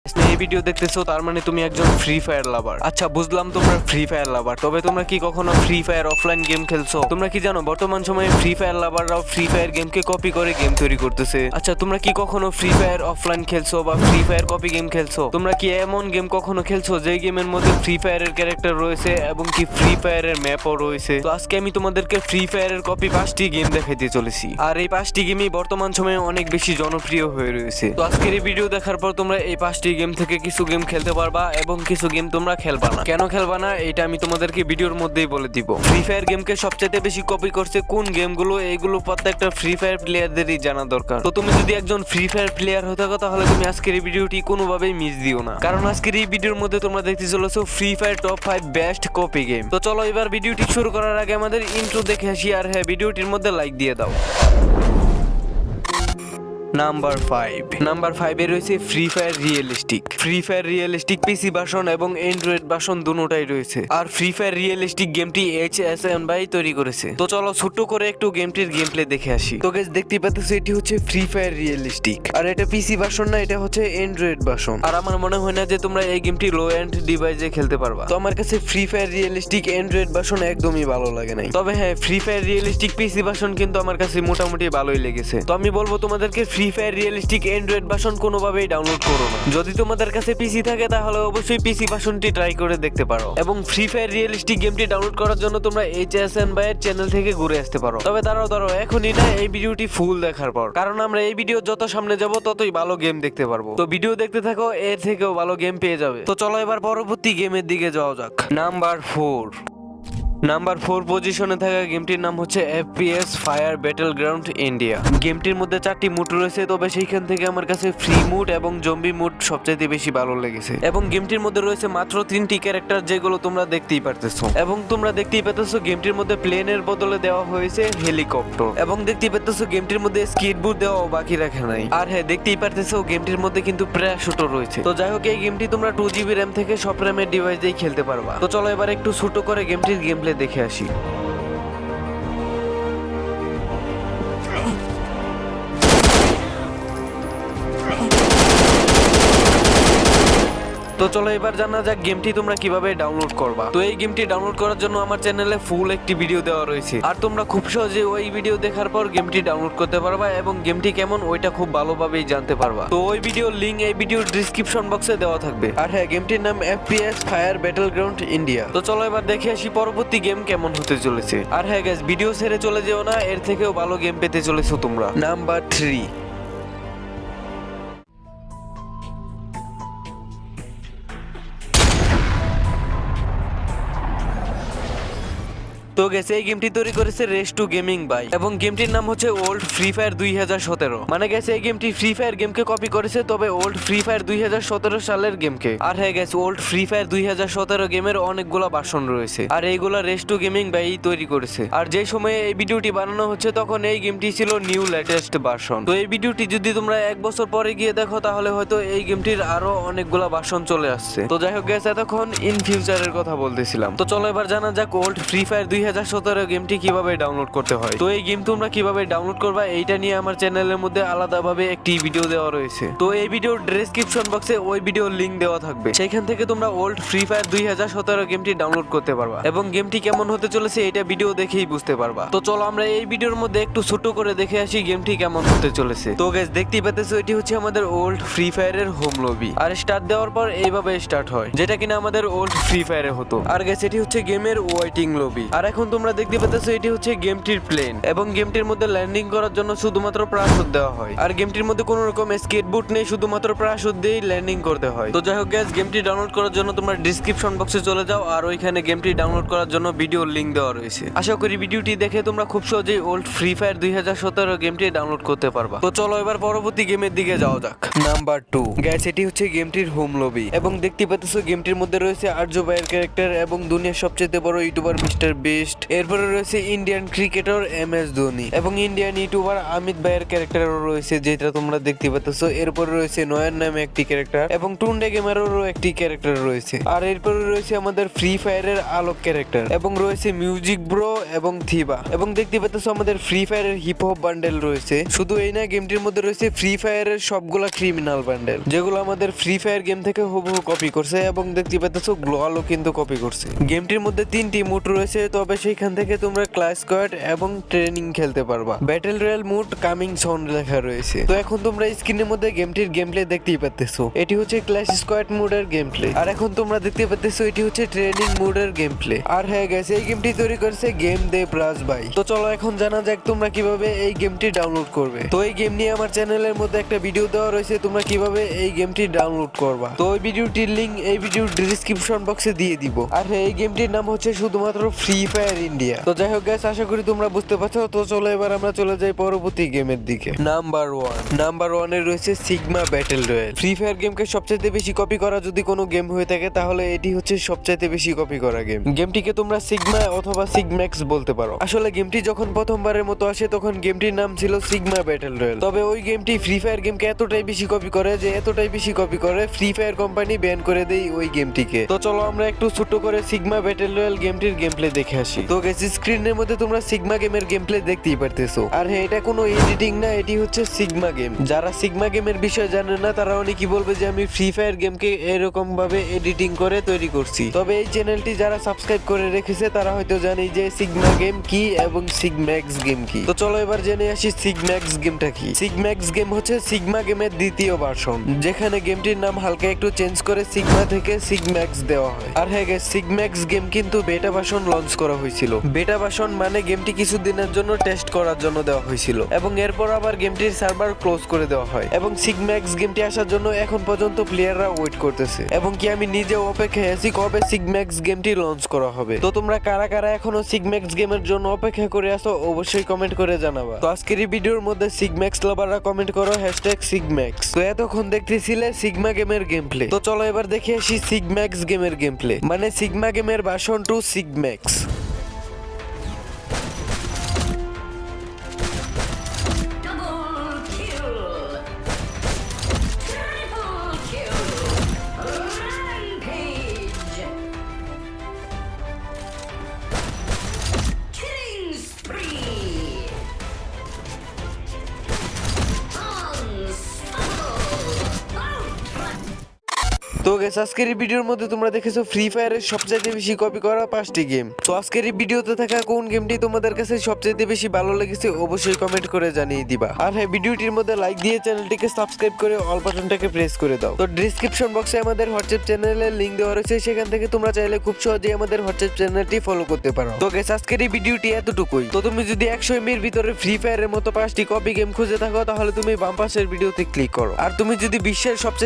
এই ভিডিও দেখতেছো তার মানে তুমি একজন ফ্রি ফায়ার লাভার। আচ্ছা বুঝলাম তোমরা ফ্রি ফায়ার লাভার, তবে তোমরা কি কখনো ফ্রি ফায়ার অফলাইন গেম খেলছো? তোমরা কি জানো বর্তমান সময়ে ফ্রি ফায়ার লাভাররাও ফ্রি ফায়ার গেমকে কপি করে গেম তৈরি করতেছে? আচ্ছা তোমরা কি কখনো ফ্রি ফায়ার অফলাইন খেলছো বা ফ্রি ফায়ার কপি গেম খেলছো? তোমরা কি এমন গেম কখনো খেলছো যে গেমের মধ্যে ফ্রি ফায়ারের ক্যারেক্টার রয়েছে এবং কি ফ্রি ফায়ারের ম্যাপও রয়েছে? তো আজকে আমি তোমাদেরকে ফ্রি ফায়ারের কপি 5টি গেম দেখাইতে চলেছি, আর এই 5টি গেমই বর্তমান সময়ে অনেক বেশি জনপ্রিয় হয়ে রয়েছে। তো আজকের এই ভিডিও দেখার পর তোমরা এই 5টি গেম থেকে কিছু গেম খেলতে পারবা এবং কিছু গেম তোমরা খেলবা না। কেন খেলবা না এটা আমি তোমাদেরকে ভিডিওর মধ্যেই বলে দিব। ফ্রি ফায়ার গেমকে সবচেয়ে বেশি কপি করছে কোন গেমগুলো, এইগুলো প্রত্যেকটা ফ্রি ফায়ার প্লেয়ারদেরই জানা দরকার। তো তুমি যদি একজন ফ্রি ফায়ার প্লেয়ার হয়ে থাকো তাহলে তুমি আজকের এই ভিডিওটি কোনোভাবেই মিস দিও না, কারণ আজকের এই ভিডিওর মধ্যে তোমরা দেখতে চলেছো free fire top 5 best copy game. তো চলো এবার ভিডিওটি শুরু করার আগে আমাদের ইন্ট্রো দেখে আসি, আর হ্যাঁ ভিডিওটির মধ্যে লাইক দিয়ে দাও। নাম্বার 5 এ রয়েছে free fire realistic. Free fire realistic পিসি ভার্সন এবং অ্যান্ড্রয়েড ভার্সন দুটোটাই রয়েছে, আর ফ্রি ফায়ার রিয়েলিস্টিক গেমটি HSM ভাই তৈরি করেছে। তো চলো ছোট্ট করে একটু গেমটির গেম প্লে দেখে আসি। তো গাইস দেখতে পাচ্ছ এটি হচ্ছে ফ্রি ফায়ার রিয়েলিস্টিক, আর এটা পিসি ভার্সন না, এটা হচ্ছে অ্যান্ড্রয়েড ভার্সন। আর আমার মনে হয় না যে তোমরা এই গেমটি লো এন্ড ডিভাইসে খেলতে পারবা। তো আমার কাছে free fire realistic Android version একদমই ভালো লাগে নাই, তবে হ্যাঁ ফ্রি ফায়ার রিয়েলিস্টিক পিসি ভার্সন কিন্তু আমার কাছে মোটামুটি ভালোই লেগেছে। তো আমি বলবো তোমাদেরকে free fire realistic Android version কোনোভাবেই ডাউনলোড করো না। যদি তোমাদের কাছে পিসি থাকে তাহলে অবশ্যই পিসি ভার্সনটি ট্রাই করে দেখতে পারো, এবং ফ্রি ফায়ার রিয়েলিস্টিক গেমটি ডাউনলোড করার জন্য তোমরা HSN ভাইয়ের চ্যানেল থেকে ঘুরে আসতে পারো। তবে দাঁড়াও এখনই না, এই ভিডিওটি ফুল দেখার পর, কারণ আমরা এই ভিডিও যত সামনে যাব ততই ভালো গেম দেখতে পারবো। তো ভিডিও দেখতে থাকো, এর থেকেও ভালো গেম পেয়ে যাবে। তো চলো এবার পরবর্তী গেমের দিকে যাওয়া যাক। নাম্বার 4 পজিশনে থাকা গেমটির নাম হচ্ছে FPS ফায়ার ব্যাটলগ্রাউন্ড ইন্ডিয়া। গেমটির মধ্যে 4টি মুড রয়েছে, তবে সেইখান থেকে আমার কাছে ফ্রি মুড এবং জম্বি মুড সবচেয়ে বেশি ভালো লেগেছে। এবং গেমটির মধ্যে রয়েছে মাত্র 3টি ক্যারেক্টার, যেগুলো তোমরা দেখতেই পারতেছো। এবং তোমরা দেখতেই পাচ্ছো গেমটির মধ্যে প্লেনের বদলে দেওয়া হয়েছে হেলিকপ্টার, এবং দেখতেই পাচ্ছো গেমটির মধ্যে স্কেটবোর্ড দেওয়া বাকি রাখা নাই। আর হ্যাঁ দেখতেই পারতেছো গেমটির মধ্যে কিন্তু প্যারাশুটও রয়েছে। তো যাই হোক এই গেমটি তোমরা 2GB র্যাম থেকে সব র্যামের ডিভাইসেই খেলতে পারবা। তো চলো এবার একটু ছোট করে গেমটির গেম প্লে দেখে আসি। তো চলো এবার জানা যাক গেমটি তোমরা কিভাবে ডাউনলোড করবা। তো এই গেমটি ডাউনলোড করার জন্য আমার চ্যানেলে ফুল একটি ভিডিও দেওয়া রয়েছে, আর তোমরা খুব সহজে ওই ভিডিও দেখার পর গেমটি ডাউনলোড করতে পারবা এবং গেমটি কেমন ওইটা খুব ভালোভাবেই জানতে পারবা। তো ওই ভিডিওর লিংক এই ভিডিওর ডেসক্রিপশন বক্সে দেওয়া থাকবে। আর হ্যাঁ গেমটির নাম FPS ফায়ার ব্যাটলগ্রাউন্ড ইন্ডিয়া। তো চলো এবার দেখে আসি পরবর্তী গেম কেমন হতে চলেছে। আর হ্যাঁ গাইস ভিডিও ছেড়ে চলে যেও না, এর থেকেও ভালো গেম পেতে চলেছো তোমরা। নাম্বার 3। তো গেছে এই গেমটি তৈরি করেছে রেস2 গেমিং ভাই, এবং গেমটির নাম হচ্ছে ওল্ড ফ্রি ফায়ার 2017। মানে গেছে এই গেমটি ফ্রি ফায়ার গেমকে কপি করেছে, তবে ওল্ড ফ্রি ফায়ার 2017 সালের গেমকে। আর হ্যাঁ গেছে ওল্ড ফ্রি ফায়ার 2017 গেমের অনেকগুলা ভার্সন রয়েছে, আর এইগুলা রেস2 গেমিং ভাই তৈরি করেছে। আর যে সময়ে এই ভিডিওটি বানানো হচ্ছে তখন এই গেমটি ছিল নিউ লেটেস্ট ভার্সন। তো এই ভিডিওটি যদি তোমরা 1 বছর পরে গিয়ে দেখো তাহলে হয়তো এই গেমটির আরো অনেকগুলা ভার্সন চলে আসছে। তো যাই হোক গেছে এতক্ষণ ইন ফিউচারের কথা বলতেছিলাম। তো চলো এবার জানা যাক ওল্ড ফ্রি ফায়ার 2017 গেমটি কিভাবে ডাউনলোড করতে হয়। তো এই গেম তোমরা কিভাবে ডাউনলোড করবা এইটা নিয়ে আমার চ্যানেলের মধ্যে আলাদাভাবে একটি ভিডিও দেওয়া রয়েছে। তো এই ভিডিওর ডেসক্রিপশন বক্সে ওই ভিডিওর লিংক দেওয়া থাকবে, সেখান থেকে তোমরা ওল্ড ফ্রি ফায়ার 2017 গেমটি ডাউনলোড করতে পারবা এবং গেমটি কেমন হতে চলেছে এটা ভিডিও দেখেই বুঝতে পারবা। তো চলো আমরা এই ভিডিওর মধ্যে একটু ছোট করে দেখে আসি গেমটি কেমন হতে চলেছে। তো গাইস দেখতেই পাচ্ছো এটি হচ্ছে আমাদের ওল্ড ফ্রি ফায়ারের হোম লবি, আর স্টার্ট দেওয়ার পর এইভাবে স্টার্ট হয়, যেটা কিনা আমাদের ওল্ড ফ্রি ফায়ারে হতো। আর গাইস এটি হচ্ছে গেমের ওয়েটিং লবি, আর এখন তোমরা দেখতে পাচ্ছ এটি হচ্ছে গেমটির প্লেন, এবং গেমটির মধ্যে ল্যান্ডিং করার জন্য শুধুমাত্র প্যারাশুট দেওয়া হয়। আর গেমটির মধ্যে কোনো রকম স্কেটবোর্ড নেই, শুধুমাত্র প্যারাশুট দিয়েই ল্যান্ডিং করতে হয়। তো যাই হোক গাইস গেমটি ডাউনলোড করার জন্য তোমরা ডেসক্রিপশন বক্সে চলে যাও, আর ওইখানে গেমটি ডাউনলোড করার জন্য ভিডিওর লিংক দেওয়া রয়েছে। আশা করি ভিডিওটি দেখে তোমরা খুব সহজেই ওল্ড ফ্রি ফায়ার 2017 গেমটি ডাউনলোড করতে পারবা। তো চলো এবার পরবর্তী গেমের দিকে যাওয়া যাক। নাম্বার 2 গাইস এটি হচ্ছে গেমটির হোম লবি, এবং দেখতে পাচ্ছ গেমটির মধ্যে রয়েছে আর্য ভাইয়ের ক্যারেক্টার এবং দুনিয়ার সবচেয়ে বড় ইউটিউবার মিস্টার বিস্ট বিস্ট, এরপরে রয়েছে ইন্ডিয়ান ক্রিকেটার MS ধোনি এবং ইন্ডিয়ান ইউটিউবার অমিত ভাইয়ের ক্যারেক্টারও রয়েছে যেটা তোমরা দেখতে পাচ্ছো। এরপরে রয়েছে নয়ন নামে একটি ক্যারেক্টার এবং টুন্ডে গেমারেরও একটি ক্যারেক্টার রয়েছে। আর এরপরে রয়েছে আমাদের ফ্রি ফায়ারের আলোক ক্যারেক্টার এবং রয়েছে মিউজিক ব্রো এবং থিবা এবং দেখতে পাচ্ছ আমাদের ফ্রি ফায়ারের হিপ হপ বান্ডেল রয়েছে। শুধু এই না, গেমটির মধ্যে রয়েছে ফ্রি ফায়ারের সবগুলা ক্রিমিনাল বান্ডেল যেগুলো আমাদের ফ্রি ফায়ার গেম থেকে হুবহু কপি করছে এবং দেখতে পাচ্ছ গ্লোয়ালও কিন্তু কপি করছে। গেমটির মধ্যে 3টি মুড রয়েছে, তবে সেইখান থেকে তোমরা ক্লাস স্কোয়াড এবং ট্রেনিং খেলতে পারবা। Battle royale mode coming soon লেখা রয়েছে। তো এখন তোমরা স্ক্রিনের মধ্যে গেমটির গেম প্লে দেখতেই পাচ্ছ। এটি হচ্ছে ক্লাস স্কোয়াড মুডের গেম প্লে, আর এখন তোমরা দেখতে পাচ্ছ এটি হচ্ছে ট্রেনিং মুডের গেম প্লে। আর হ্যাঁ গাইস, এই গেমটি তৈরি করেছে গেম দেব রাজ ভাই। তো চলো এখন জানা যাক তোমরা কিভাবে এই গেমটি ডাউনলোড করবে। তো এই গেম নিয়ে আমার চ্যানেলের মধ্যে একটা ভিডিও দেওয়া রয়েছে, তোমরা কিভাবে এই গেমটি ডাউনলোড করবা। তো ওই ভিডিওটির লিংক এই ভিডিওর ডেসক্রিপশন বক্সে দিয়ে দিব। আর হ্যাঁ, এই গেমটির নাম হচ্ছে শুধুমাত্র ফ্রি ফায়ার ইন্ডিয়া। তো যাই হোক গাইস, আশা করি তোমরা বুঝতে পারছো। তো চলো এবার আমরা চলে যাই পরবর্তী গেমের দিকে। নাম্বার 1 এ রয়েছে sigma battle royale. Free fire গেমকে সবচেয়ে বেশি কপি করা যদি কোনো গেম হয়ে থাকে তাহলে এটি হচ্ছে সবচেয়ে বেশি কপি করা গেম। গেমটিকে তোমরা সিগমা অথবা সিগম্যাক্স বলতে পারো। আসলে গেমটি যখন প্রথমবারের মতো আসে তখন গেমটির নাম ছিল সিগমা ব্যাটেল রয়্যাল। তবে ওই গেমটি ফ্রি ফায়ার গেমকে এতটাই বেশি কপি করে যে এতটাই বেশি কপি করে ফ্রি ফায়ার কোম্পানি ব্যান করে দেয় ওই গেমটিকে। তো চলো আমরা একটু ছোট করে সিগমা ব্যাটেল রয়্যাল গেমটির গেম প্লে দেখে আসি। তো গাইস, স্ক্রিনের মধ্যে তোমরা সিগমা গেমের গেম প্লে দেখতেই পারতেছো। আর হ্যাঁ, এটা কোনো এডিটিং না, এটি হচ্ছে সিগমা গেম। যারা সিগমা গেমের বিষয়ে জানে না তারা অনেকেই বলবে যে আমি ফ্রি ফায়ার গেমকে এরকম ভাবে এডিটিং করে তৈরি করছি। তবে এই চ্যানেলটি যারা সাবস্ক্রাইব করে রেখেছে তারা হয়তো জানে যে সিগমা গেম কি এবং সিগম্যাক্স গেম কি। তো চলো এবার জেনে আসি সিগম্যাক্স গেমটা কি। সিগম্যাক্স গেম হচ্ছে সিগমা গেমের দ্বিতীয় ভার্সন, যেখানে গেমটির নাম হালকা একটু চেঞ্জ করে সিগমা থেকে সিগম্যাক্স দেওয়া হয়। আর হ্যাঁ গাইস, সিগম্যাক্স গেম কিন্তু বেটা ভার্সন লঞ্চ করা হয়েছিল। বেটা ভার্সন মানে গেমটি কিছুদিনের জন্য টেস্ট করার জন্য দেওয়া হয়েছিল এবং এরপর আবার গেমটির সার্ভার ক্লোজ করে দেওয়া হয় এবং সিগম্যাক্স গেমটি আসার জন্য এখন পর্যন্ত প্লেয়াররা ওয়েট করতেছে এবং কি আমি নিজেও অপেক্ষায় আছি কবে সিগম্যাক্স গেমটি লঞ্চ করা হবে। তো তোমরা কারা কারা এখনো সিগম্যাক্স গেমের জন্য অপেক্ষা করে আছো অবশ্যই কমেন্ট করে জানাবা। তো আজকের এই ভিডিওর মধ্যে সিগম্যাক্স লাভাররা কমেন্ট করো #সিগম্যাক্স। তো এতক্ষণ দেখতেছিলে সিগমা গেমের গেম প্লে। তো চলো এবার দেখে আসি সিগম্যাক্স গেমের গেম প্লে, মানে সিগমা গেমের ভার্সন 2 সিগম্যাক্স। তো গাইস, আজকের এই ভিডিওর মধ্যে তোমরা দেখেছো ফ্রি ফায়ারের সবচেয়ে বেশি কপি করা 5টি গেম। তো আজকের এই ভিডিওতে থাকা কোন গেমটি তোমাদের কাছে সবচেয়ে বেশি ভালো লেগেছে অবশ্যই কমেন্ট করে জানিয়ে দিবা। আর হ্যাঁ, ভিডিওটির মধ্যে লাইক দিয়ে চ্যানেলটিকে সাবস্ক্রাইব করে অল বাটনটাকে প্রেস করে দাও। তো ডেসক্রিপশন বক্সে আমাদের হোয়াটসঅ্যাপ চ্যানেলের লিংক দেওয়া রয়েছে, সেখান থেকে তোমরা চাইলে খুব সহজেই আমাদের হোয়াটসঅ্যাপ চ্যানেলটি ফলো করতে পারো। তো গাইস, আজকের এই ভিডিওটি এতটুকুই। তো তুমি যদি 100 MB এর ভিতরে ফ্রি ফায়ারের মতো 5টি কপি গেম খুঁজে থাকো তাহলে তুমি বাম পাশের ভিডিওতে ক্লিক করো। আর তুমি যদি বিশ্বের সবচেয়ে